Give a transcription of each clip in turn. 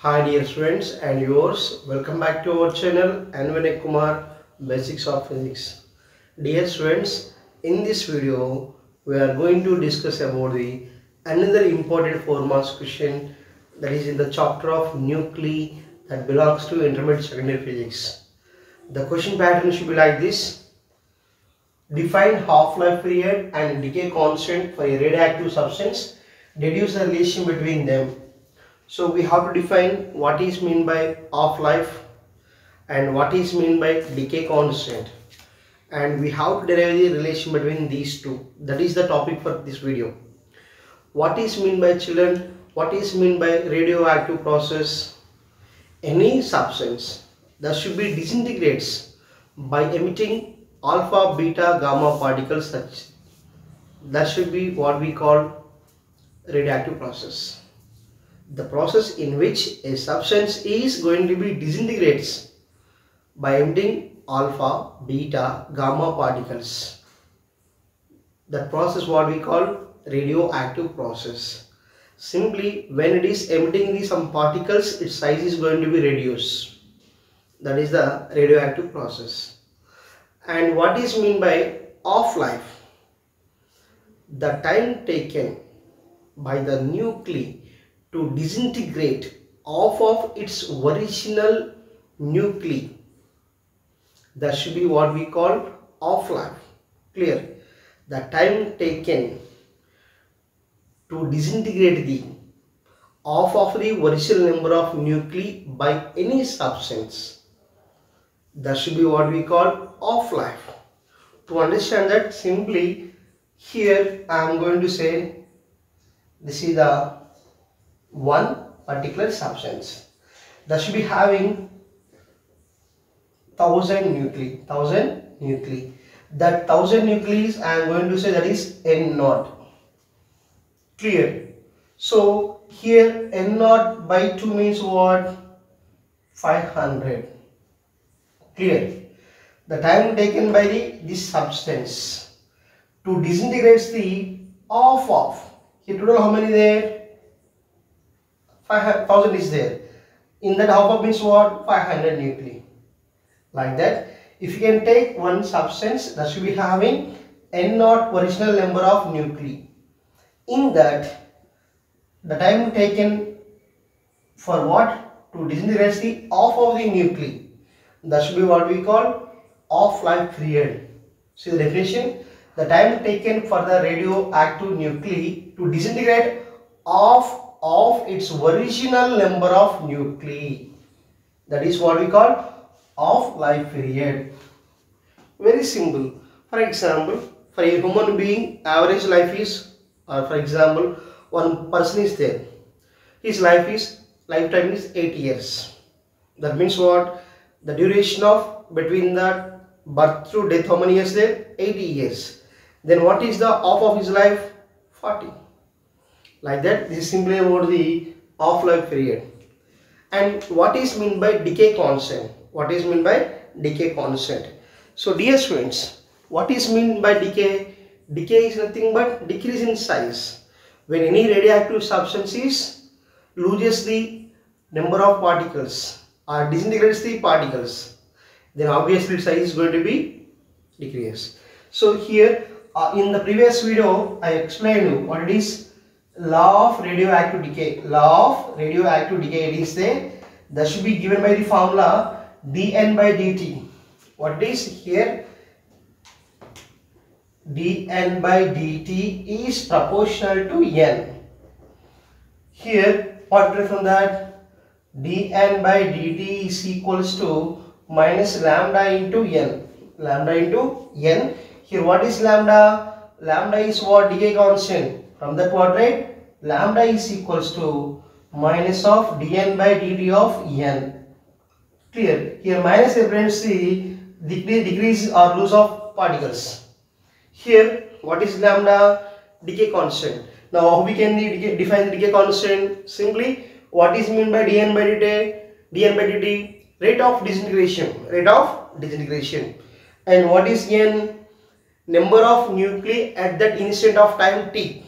Hi dear students and viewers, welcome back to our channel Anvane Kumar Basics of Physics. Dear students, in this video we are going to discuss about the another important 4 marks question that is in the chapter of nuclei that belongs to intermediate secondary physics. The question pattern should be like this: define half-life period and decay constant for a radioactive substance, deduce the relation between them. So we have to define what is meant by half-life and what is meant by decay constant, and we have to derive the relation between these two. That is the topic for this video. What is meant by children? What is meant by radioactive process? Any substance that should be disintegrates by emitting alpha, beta, gamma particles, such that should be what we call radioactive process. The process in which a substance is going to be disintegrates by emitting alpha, beta, gamma particles. That process what we call radioactive process. Simply when it is emitting some particles, its size is going to be reduced. That is the radioactive process. And what is meant by half-life? The time taken by the nuclei to disintegrate off of its original nuclei, that should be what we call half-life. Clear? The time taken to disintegrate the off of the original number of nuclei by any substance, that should be what we call half-life. To understand that, simply here I am going to say this is the one particular substance that should be having 1000 nuclei. That 1000 nuclei I am going to say that is N naught. Clear? So here N naught by 2 means what? 500. Clear? The time taken by this substance to disintegrate the half of, here total how many there? 5000 is there. In that half of means what? 500 nuclei. Like that, if you can take one substance that should be having N naught original number of nuclei, in that the time taken for what? To disintegrate the half of the nuclei, that should be what we call half-life period. See the definition: the time taken for the radioactive nuclei to disintegrate half of its original number of nuclei, that is what we call half-life period. Very simple. For example, for a human being, average life is, or for example, one person is there, his lifetime is 8 years. That means what? The duration of between the birth to death, how many years there? 80 years. Then what is the half of his life? 40. Like that, this is simply about the half-life period. And what is meant by decay constant? What is meant by decay constant? So dear students, what is meant by decay? Decay is nothing but decrease in size. When any radioactive substance loses the number of particles or disintegrates the particles, then obviously size is going to be decreased. So here in the previous video I explained you what it is law of radioactive decay. Law of radioactive decay, it is there. That should be given by the formula dN by dt. What is here? dN by dt is proportional to n. Here what from that? dN by dt is equals to minus lambda into n. Lambda into n. Here what is lambda? Lambda is what? Decay constant. From that what, right? Lambda is equals to minus of dN by dt of n. Clear? Here minus represents the decrease or loss of particles. Here what is lambda? Decay constant. Now how we can define the decay constant? Simply what is meant by dN by dt? dN by dt, rate of disintegration. Rate of disintegration. And what is n? Number of nuclei at that instant of time t.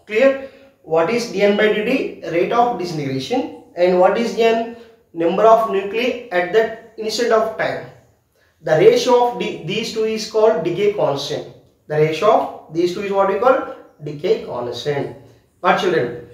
Clear? What is dN by dt? Rate of disintegration. And what is n? Number of nuclei at that instant of time. The ratio of these two is called decay constant. The ratio of these two is what we call decay constant. But children,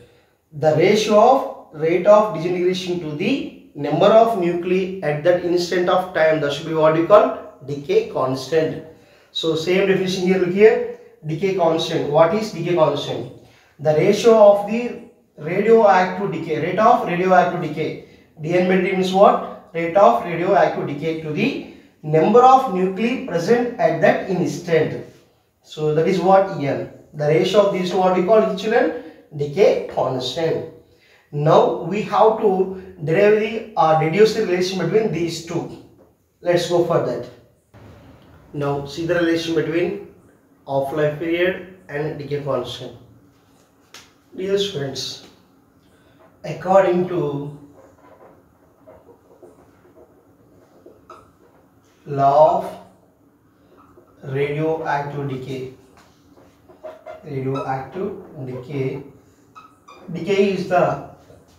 the ratio of rate of disintegration to the number of nuclei at that instant of time, that should be what we call decay constant. So same definition here, look here, decay constant. What is decay constant? The ratio of the radioactive decay, rate of radioactive decay. dN by dt means what? Rate of radioactive decay to the number of nuclei present at that instant. So that is what n. The ratio of these two, what we call, children, decay constant. Now we have to derive the or deduce the relation between these two. Let's go for that. Now see the relation between half-life period and decay constant. Dear students, according to law of radioactive decay, decay is the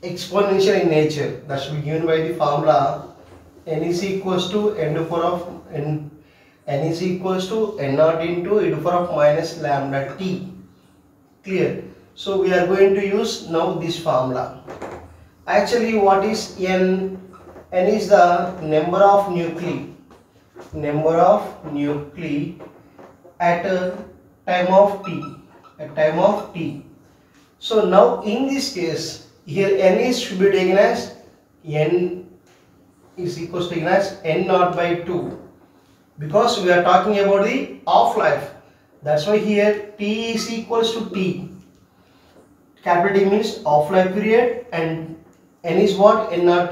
exponential in nature. That should be given by the formula n is equals to n to the power of n is equals to n naught into e to the power of minus lambda t. Clear? So we are going to use now this formula. Actually, what is n? N is the number of nuclei at a time of t. So now in this case, here n is should be taken as n is equals to taken as n naught by 2, because we are talking about the half-life. That's why here t is equals to t. Capital T means half-life period and n is what? N naught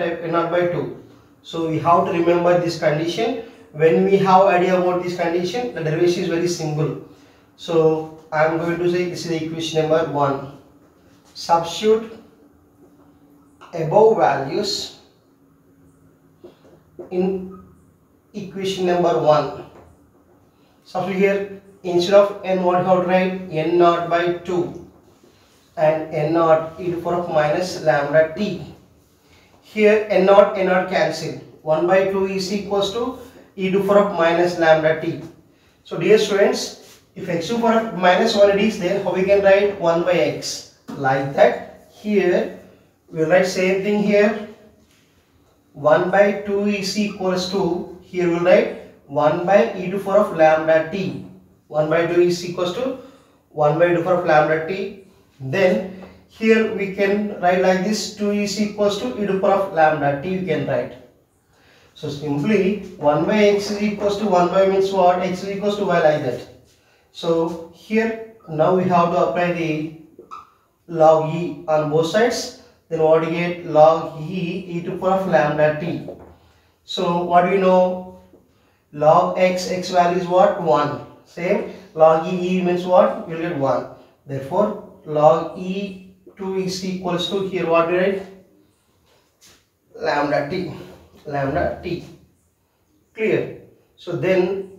by 2. So we have to remember this condition. When we have idea about this condition, the derivation is very simple. So I am going to say this is the equation number 1. Substitute above values in equation number 1. Substitute here, instead of n, what you have to write? N naught by 2 and n naught e to the power of minus lambda t. Here n naught cancel. 1 by 2 is equals to e to the power of minus lambda t. So dear students, if x to the power of minus 1 it is there, how we can write 1 by x? Like that. Here we will write same thing here. 1 by 2 is equals to, here we will write 1 by e to the power of lambda t. 1 by 2 is equals to 1 by e to the power of lambda t. Then here we can write like this, 2 is equals to e to the power of lambda t we can write. So simply 1 by x is equals to 1 by means what? X is equals to y, like that. So here now we have to apply the log e on both sides. Then what do you get? Log e to the power of lambda t. So what do we know? Log x value is what? 1. Same, log e means what? You will get 1. Therefore log e2 is equals to, here what do you write? Lambda t. Clear? So then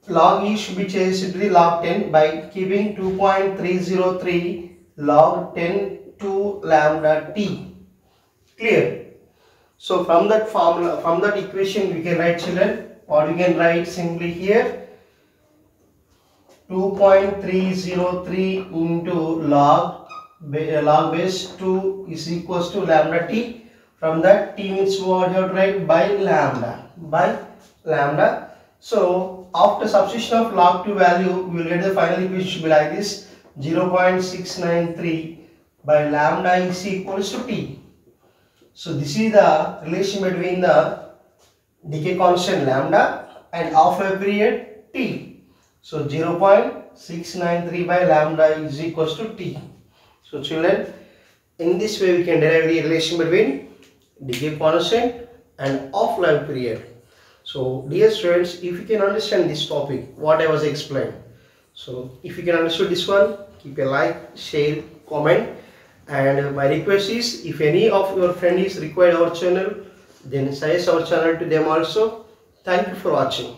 log e should be changed to the log 10 by keeping 2.303 log 10 to lambda t. Clear? So from that formula, from that equation we can write, children, or we can write simply here 2.303 into log base 2 is equals to lambda t. From that t means what you have to write? By lambda. So after substitution of log 2 value, we will get the final equation should be like this: 0.693 by lambda is equals to t. So this is the relation between the decay constant lambda and half-life period t. So 0.693 by lambda is equals to t. So children, in this way we can derive the relation between decay constant and half-life period. So dear students, if you can understand this topic, what I was explained. So if you can understand this one, keep a like, share, comment, and my request is, if any of your friend is required our channel, then suggest our channel to them also. Thank you for watching.